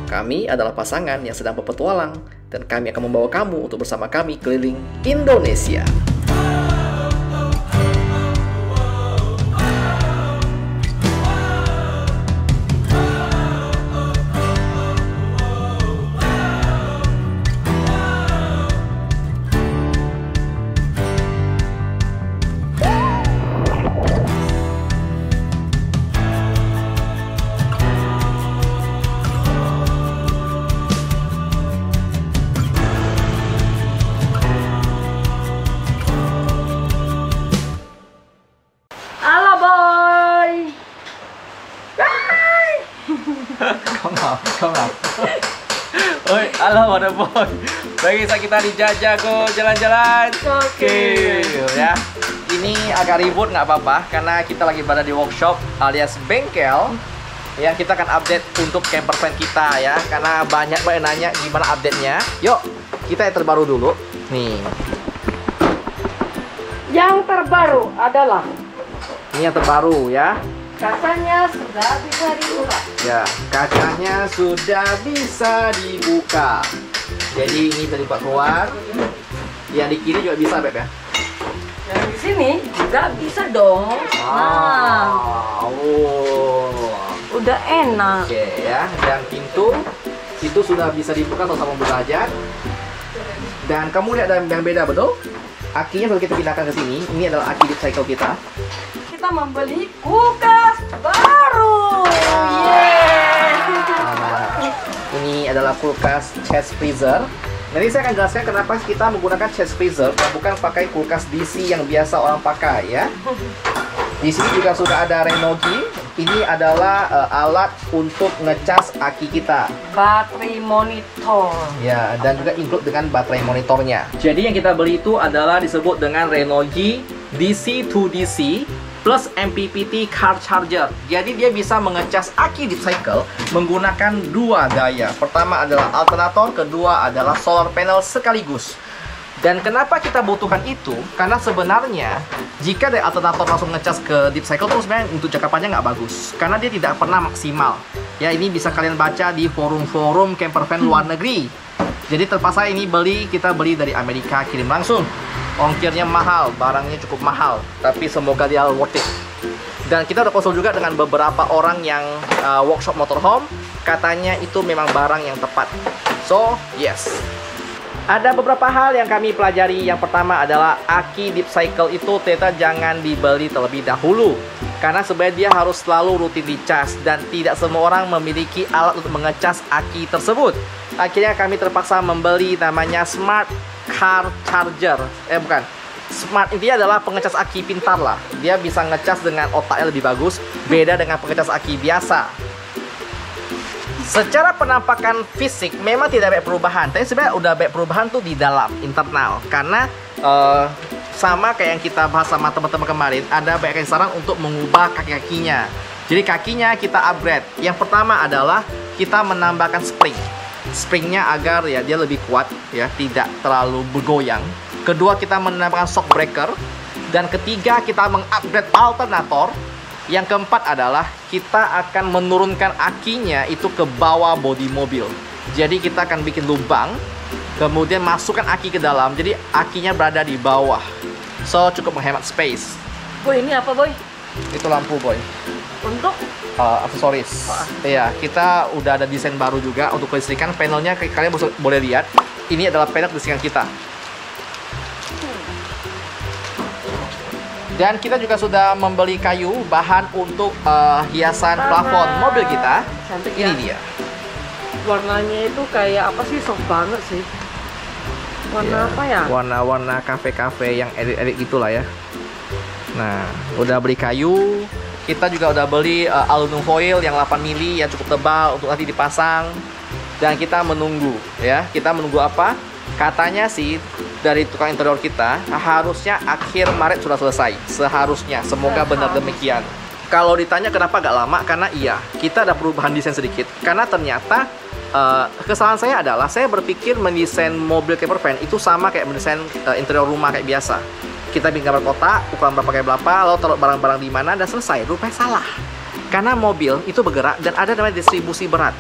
Kami adalah pasangan yang sedang berpetualang, dan kami akan membawa kamu untuk bersama kami keliling Indonesia. Oi, halo Wadah Boy. Bagi kita dijajah go jalan-jalan. Oke. Ya. Ini agak ribut nggak apa-apa karena kita lagi berada di workshop alias bengkel. Ya, kita akan update untuk camper van kita ya, karena banyak banget nanya gimana update-nya. Yuk, kita yang terbaru dulu. Nih. Yang terbaru adalah Ini yang terbaru ya. kacanya sudah bisa dibuka. Ya, kacanya sudah bisa dibuka. Jadi ini bisa dibuka keluar. Yang di kiri juga bisa, Beb ya. Yang di sini juga bisa dong. Nah, udah enak. Oke ya, dan pintu itu sudah bisa dibuka sama derajat. Dan kamu lihat ada yang beda, betul? Akinya sudah kita pindahkan ke sini. Ini adalah aki deep cycle kita. Kita membeli kulkas baru. Ini adalah kulkas chest freezer. Nanti saya akan jelaskan kenapa kita menggunakan chest freezer dan bukan pakai kulkas DC yang biasa orang pakai ya. Di sini juga sudah ada Renogy. Ini adalah alat untuk ngecas aki kita. Baterai monitor. Ya, dan juga include dengan baterai monitornya. Jadi yang kita beli itu adalah disebut dengan Renogy DC to DC plus MPPT car charger. Jadi dia bisa mengecas aki deep cycle menggunakan dua daya. Pertama adalah alternator, kedua adalah solar panel sekaligus. Dan kenapa kita butuhkan itu? Karena sebenarnya jika dari alternator langsung ngecas ke deep cycle itu sebenarnya untuk jangka panjang nggak bagus, karena dia tidak pernah maksimal. Ya, ini bisa kalian baca di forum-forum camper van luar negeri. Jadi terpaksa ini kita beli dari Amerika, kirim langsung. Ongkirnya mahal, barangnya cukup mahal, tapi semoga dia worth it. Dan kita udah konsul juga dengan beberapa orang yang workshop motorhome, katanya itu memang barang yang tepat. So, yes. Ada beberapa hal yang kami pelajari. Yang pertama adalah aki deep cycle itu ternyata jangan dibeli terlebih dahulu, karena sebenarnya dia harus selalu rutin dicas dan tidak semua orang memiliki alat untuk mengecas aki tersebut. Akhirnya kami terpaksa membeli namanya Smart Car Charger. Bukan. Smart ini adalah pengecas aki pintar lah. Dia bisa ngecas dengan otaknya lebih bagus, beda dengan pengecas aki biasa. Secara penampakan fisik memang tidak banyak perubahan, tapi sebenarnya udah banyak perubahan tuh di dalam internal. Karena sama kayak yang kita bahas sama teman-teman kemarin, ada banyak saran untuk mengubah kaki-kakinya. Jadi kakinya kita upgrade. Yang pertama adalah kita menambahkan springnya agar ya dia lebih kuat ya, tidak terlalu bergoyang. Kedua, kita menambahkan shock breaker. Dan ketiga, kita mengupgrade alternator. Yang keempat adalah kita akan menurunkan akinya itu ke bawah bodi mobil. Jadi kita akan bikin lubang, kemudian masukkan aki ke dalam, jadi akinya berada di bawah. So, cukup menghemat space. Boy, ini apa, Boy? Itu lampu, Boy. Untuk aksesoris. Iya, kita udah ada desain baru juga untuk kelistrikan. Panelnya kalian boleh lihat. Ini adalah panel kelistrikan kita. Dan kita juga sudah membeli kayu bahan untuk hiasan plafon mobil kita. Cantik Ini ya? dia. Warnanya itu kayak apa sih? Soft banget sih. Warna apa ya? Warna-warna kafe-kafe yang elit-elit gitulah ya. Nah, udah beli kayu. Kita juga udah beli aluminium foil yang 8 mili yang cukup tebal untuk nanti dipasang. Dan kita menunggu ya. Kita menunggu apa? Katanya sih dari tukang interior kita harusnya akhir Maret sudah selesai. Seharusnya, semoga benar demikian. Kalau ditanya kenapa agak lama, karena iya, kita ada perubahan desain sedikit. Karena ternyata kesalahan saya adalah saya berpikir mendesain mobil camper van itu sama kayak mendesain interior rumah kayak biasa. Kita bikin gambar kotak, ukuran berapa kayak berapa, lalu taruh barang-barang di mana dan selesai. Rupanya salah. Karena mobil itu bergerak dan ada namanya distribusi berat.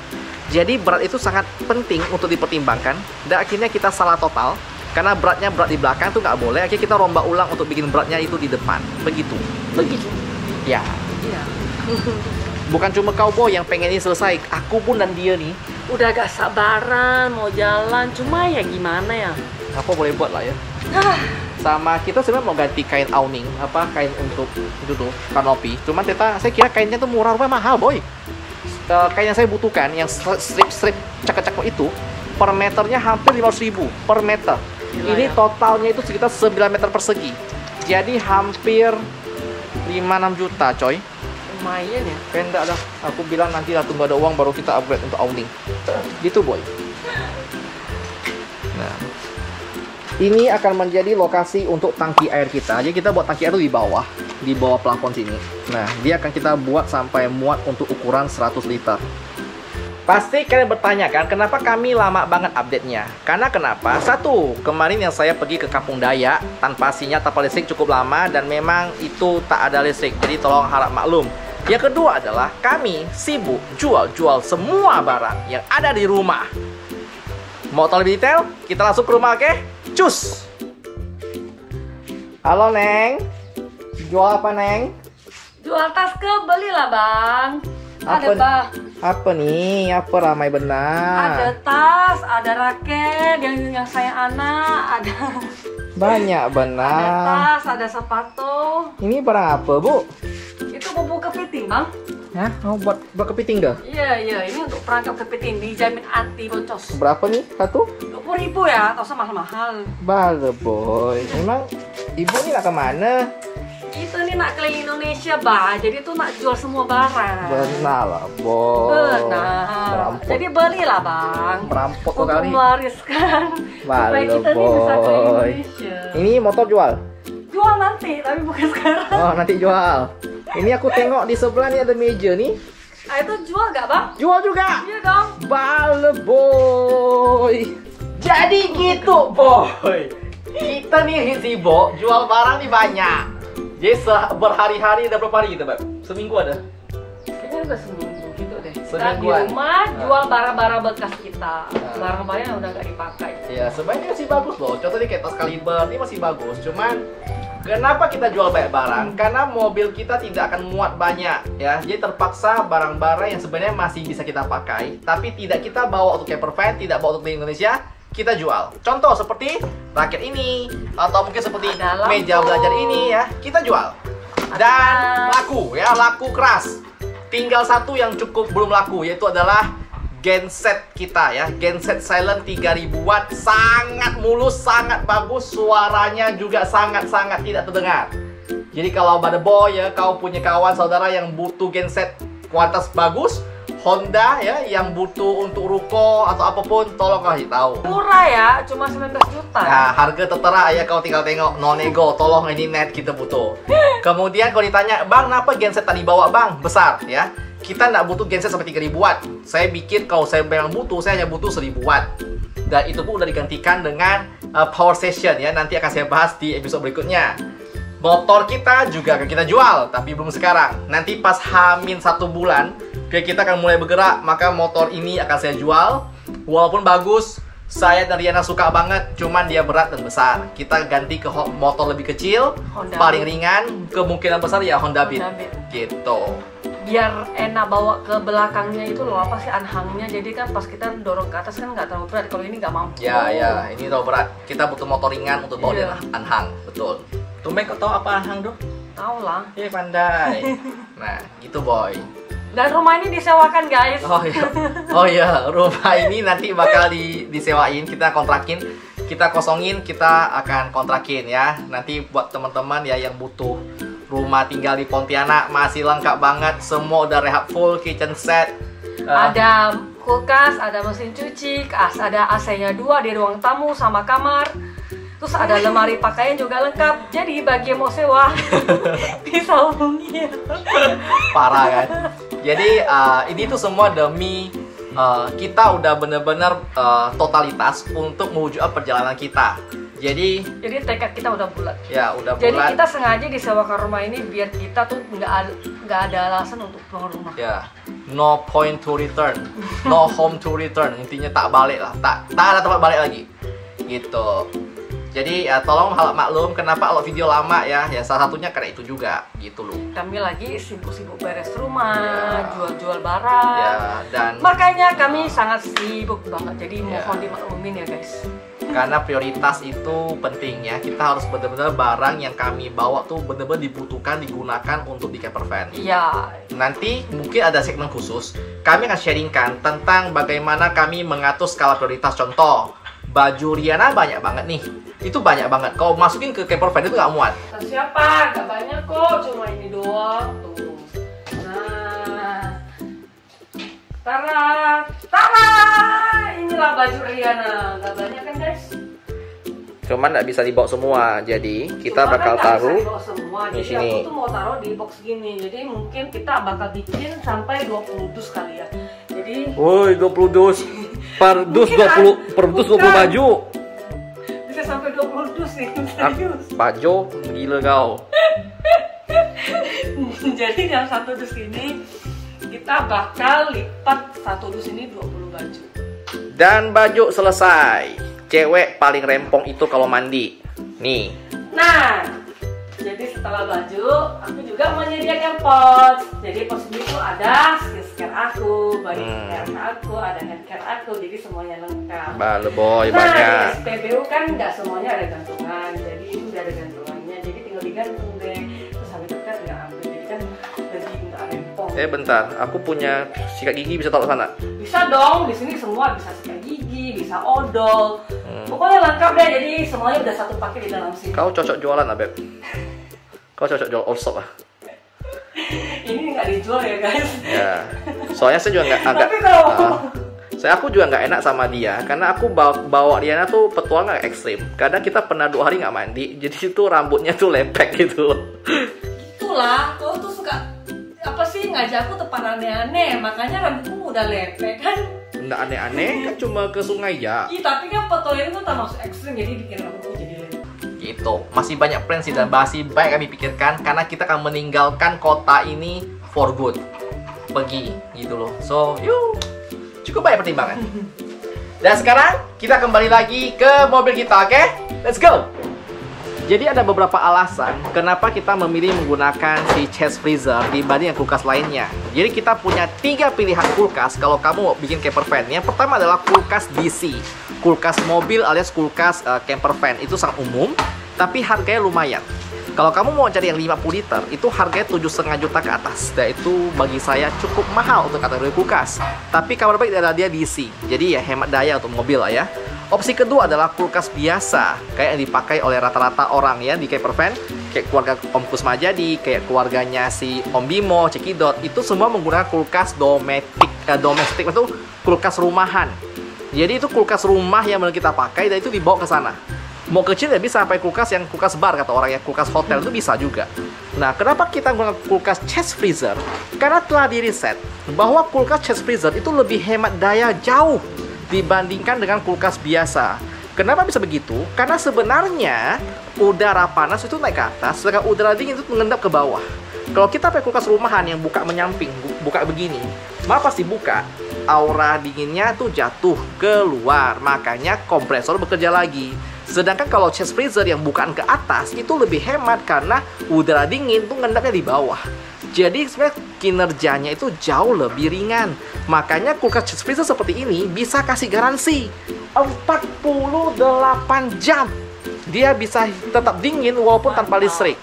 Jadi berat itu sangat penting untuk dipertimbangkan. Dan akhirnya kita salah total. Karena beratnya berat di belakang tuh nggak boleh. Akhirnya kita rombak ulang untuk bikin beratnya itu di depan. Begitu. Ya. Iya. Bukan cuma cowboy yang pengen ini selesai. Aku pun dan dia nih. Udah gak sabaran mau jalan, cuma ya gimana ya? Apa boleh buat lah ya. Sama kita sebenarnya mau ganti kain awning, kain untuk itu tuh kanopi. Cuman saya kira kainnya tuh murah, rupanya mahal boy. Kain yang saya butuhkan, yang strip cakep-cakep itu, per meternya hampir 500.000 per meter. Gila, ini ya? totalnya itu sekitar 9 meter persegi. Jadi hampir 5-6 juta coy. Lumayan ya. Pendak dah. Aku bilang nanti lah tunggu ada uang baru kita upgrade untuk awning. Gitu boy. Nah, ini akan menjadi lokasi untuk tangki air kita. Jadi kita buat tangki air itu di bawah plafon sini. Nah, dia akan kita buat sampai muat untuk ukuran 100 liter. Pasti kalian bertanya kan, kenapa kami lama banget update-nya? Karena kenapa? Satu, kemarin yang saya pergi ke Kampung Dayak tanpa sinyal, tanpa listrik cukup lama, dan memang itu tak ada listrik. Jadi tolong harap maklum. Yang kedua adalah kami sibuk jual semua barang yang ada di rumah. Mau tahu lebih detail? Kita langsung ke rumah, oke? Cus! Halo, Neng. Jual apa, Neng? Jual tas ke, belilah bang. Ada bang. Apa nih? Apa ramai benar? Ada tas, ada raket yang saya anak, ada Banyak ada benar. tas, ada sepatu. Ini barang apa, Bu? Itu bubuk kepiting bang. Hah? Mau buat kepiting dah? Iya, ini untuk perangkap kepiting, dijamin anti boncos. Berapa nih satu? 20.000 ya, tak usah mahal-mahal. Bale boy. Emang ibu ini nak kemana? Itu nih nak keliling Indonesia bang, jadi tuh nak jual semua barang. Benar lah boy. Benar. Merampok. Jadi belilah bang. Merampok kok Untuk kali. melariskan supaya Bale kita nih bisa ke boy. Indonesia. Ini motor jual? Jual nanti, tapi bukan sekarang. Oh nanti jual. Ini aku tengok di sebelah nih ada meja nih. Ah, itu jual gak bang? Jual juga. Iya dong. Bale boy. Jadi gitu boy. Kita nih sibuk jual barang nih banyak. Jadi berhari-hari ada berapa hari kita, Beb? Seminggu ada? Kayaknya udah seminggu gitu deh. Kita di Semingguan. rumah jual barang-barang bekas kita. Barang-barang yang udah gak dipakai. Ya sebenarnya masih bagus loh. Contohnya kayak tas kaliber ini masih bagus. Cuman kenapa kita jual banyak barang? Karena mobil kita tidak akan muat banyak ya. Jadi terpaksa barang-barang yang sebenarnya masih bisa kita pakai, tapi tidak kita bawa untuk camper van, tidak bawa untuk di Indonesia, kita jual. Contoh seperti raket ini, atau mungkin seperti Ada lampu. meja belajar ini ya, kita jual. Dan laku ya, laku keras. Tinggal satu yang cukup belum laku, yaitu adalah genset kita ya. Genset silent 3000 watt, sangat mulus, sangat bagus, suaranya juga sangat-sangat tidak terdengar. Jadi kalau pada boy ya, kau punya kawan saudara yang butuh genset kualitas bagus, Honda ya, yang butuh untuk ruko atau apapun, tolong kasih tahu. Murah ya, cuma 19 juta. Nah, harga tertera ya, kau tinggal tengok, no nego, tolong ini net kita butuh. Kemudian kalau ditanya, bang, kenapa genset tadi bawa bang? Besar ya. Kita nggak butuh genset sampai 3000 watt. Saya bikin, kalau saya memang butuh, saya hanya butuh 1000 watt. Dan itu pun udah digantikan dengan power station ya. Nanti akan saya bahas di episode berikutnya. Motor kita juga akan kita jual, tapi belum sekarang. Nanti pas H-1 bulan, kita akan mulai bergerak, maka motor ini akan saya jual. Walaupun bagus, saya dan Riana suka banget, cuman dia berat dan besar. Kita ganti ke motor lebih kecil, Honda paling Beat. ringan, kemungkinan besar ya Honda Beat. Honda Beat. Gitu. Biar enak bawa ke belakangnya itu loh, apa sih, anhangnya. Jadi kan pas kita dorong ke atas kan nggak terlalu berat. Kalau ini nggak mampu. Ya, ini terlalu berat. Kita butuh motor ringan untuk bawa Iya. dia anhang, betul. Tumben kau tahu apa anhang tuh? Tahu lah. Pandai. Nah, gitu boy. Dan rumah ini disewakan guys. Oh iya, rumah ini nanti bakal disewain, kita kontrakin, kita kosongin, kita akan kontrakin ya. Nanti buat teman-teman ya yang butuh rumah tinggal di Pontianak, masih lengkap banget, semua udah rehab full, kitchen set. Ada kulkas, ada mesin cuci, ada AC-nya 2 di ruang tamu sama kamar. Terus ada lemari pakaian juga lengkap. Jadi bagi yang mau sewa bisa hubungi. Parah kan? Jadi ini tuh semua demi kita udah bener-bener totalitas untuk mewujudkan perjalanan kita. Jadi tekad kita udah bulat. Ya, udah Jadi bulat. kita sengaja disewakan rumah ini biar kita tuh nggak ada alasan untuk keluar rumah. Ya, no point to return, no home to return. Intinya tak balik lah, tak ada tempat balik lagi. Gitu. Jadi ya tolong harap maklum kenapa kalau video lama ya. Ya salah satunya karena itu juga, gitu loh. Kami lagi sibuk-sibuk beres rumah, Ya. jual-jual barang. Ya, dan Makanya kami sangat sibuk banget. Jadi mohon dimaklumin ya guys. karena prioritas itu penting ya. Kita harus benar-benar barang yang kami bawa tuh benar-benar dibutuhkan, digunakan untuk di camper van. Iya. Nanti mungkin ada segmen khusus. Kami akan sharingkan tentang bagaimana kami mengatur skala prioritas. Contoh, baju Riana banyak banget nih. Itu banyak banget. Kau masukin ke camper van itu nggak muat. Siapa? Gak banyak kok, cuma ini doang tuh. Nah, Tara, inilah baju Riana. Gak banyak kan guys? Cuman nggak bisa dibawa semua. Jadi kita Cuma bakal kan nggak bisa taruh dibawa semua. di Jadi sini. aku tuh mau taruh di box gini. Jadi mungkin kita bakal bikin sampai 20 dus kali ya. Jadi woi, 20 dus. Per dus Mungkin 20 per dus 20 bukan. baju. bisa sampai 20 dus nih. Serius. Baju gila kau. Jadi dalam satu dus ini kita bakal lipat satu dus ini 20 baju. Dan baju selesai. Cewek paling rempong itu kalau mandi. Nih. Nah, jadi setelah baju, aku juga menyediakan pouch. Jadi pouch ini tuh ada skincare aku, body care aku, ada hair care aku, jadi semuanya lengkap. Bale boy Nah, banyak. di SPBU kan nggak semuanya ada gantungan, jadi ini udah ada gantungannya, jadi tinggal digantung deh. Terus habis itu kan nggak ambil, jadi kan lebih nggak rempong. Bentar, aku punya sikat gigi bisa taruh sana. Bisa dong, di sini semua bisa sikat gigi, bisa odol. Pokoknya lengkap deh, jadi semuanya udah satu paket di dalam sini. Kau cocok jualan, Abeb. Kau cocok jual all shop ah. Ini nggak dijual ya guys. Ya. Soalnya saya juga nggak agak. Tapi kalau Aku juga nggak enak sama dia karena aku bawa Diana tuh petualang nggak ekstrim. Kadang kita pernah 2 hari nggak mandi, jadi itu rambutnya tuh lepek gitu. itulah, kau tuh suka apa sih ngajak aku tepan aneh-aneh, makanya rambutku udah lepek kan. Nggak aneh-aneh kan cuma ke sungai ya. Iya, tapi kan petualang itu tak masuk ekstrim, jadi bikin rambutku jadi lepek. Gitu. Masih banyak plan sih dan masih banyak kami pikirkan karena kita akan meninggalkan kota ini for good. Pergi gitu loh. So, yuk. Cukup banyak pertimbangan. Dan sekarang kita kembali lagi ke mobil kita, oke? Let's go. Jadi ada beberapa alasan kenapa kita memilih menggunakan si chest freezer dibanding yang kulkas lainnya. Jadi kita punya 3 pilihan kulkas kalau kamu mau bikin camper van. Yang pertama adalah kulkas DC, kulkas mobil alias kulkas camper van. Itu sangat umum, tapi harganya lumayan. Kalau kamu mau cari yang 50 liter, itu harganya 7,5 juta ke atas. Dan itu bagi saya cukup mahal untuk kategori kulkas. Tapi kabar baik adalah dia DC, jadi ya hemat daya untuk mobil lah ya. Opsi kedua adalah kulkas biasa, kayak yang dipakai oleh rata-rata orang ya di camper van, kayak keluarga Om Kusma Jadi, kayak keluarganya si Om Bimo, Cekidot, itu semua menggunakan kulkas domestik itu kulkas rumahan. Jadi itu kulkas rumah yang kita pakai dan itu dibawa ke sana. Mau kecil ya bisa sampai kulkas yang kulkas bar kata orang ya, kulkas hotel itu bisa juga. Nah, kenapa kita menggunakan kulkas chest freezer? Karena telah diriset bahwa kulkas chest freezer itu lebih hemat daya jauh dibandingkan dengan kulkas biasa. Kenapa bisa begitu? Karena sebenarnya udara panas itu naik ke atas, sedangkan udara dingin itu mengendap ke bawah. Kalau kita pakai kulkas rumahan yang buka menyamping, buka begini, maka pasti buka, aura dinginnya tuh jatuh keluar, makanya kompresor bekerja lagi. Sedangkan kalau chest freezer yang bukaan ke atas itu lebih hemat karena udara dingin tuh ngendapnya di bawah. Jadi sebenarnya kinerjanya itu jauh lebih ringan. Makanya kulkas chest freezer seperti ini bisa kasih garansi 48 jam. Dia bisa tetap dingin walaupun tanpa listrik.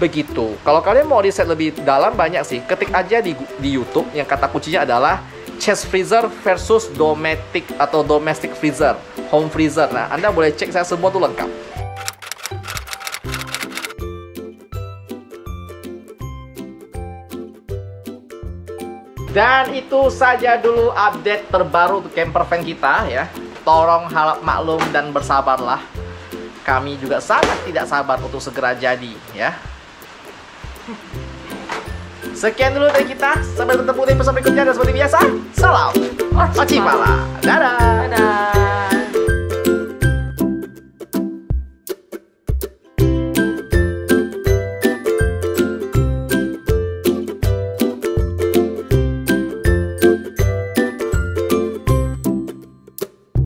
Begitu. Kalau kalian mau riset lebih dalam banyak sih. Ketik aja di YouTube yang kata kuncinya adalah chest freezer versus domestic freezer, home freezer. Nah, Anda boleh cek, saya semua tuh lengkap. Dan itu saja dulu update terbaru untuk camper van kita ya. Tolong harap maklum dan bersabarlah. Kami juga sangat tidak sabar untuk segera jadi ya. Sekian dulu dari kita. Sampai bertemu di episode berikutnya dan seperti biasa, salam Ocipala. Dadah. Dadah.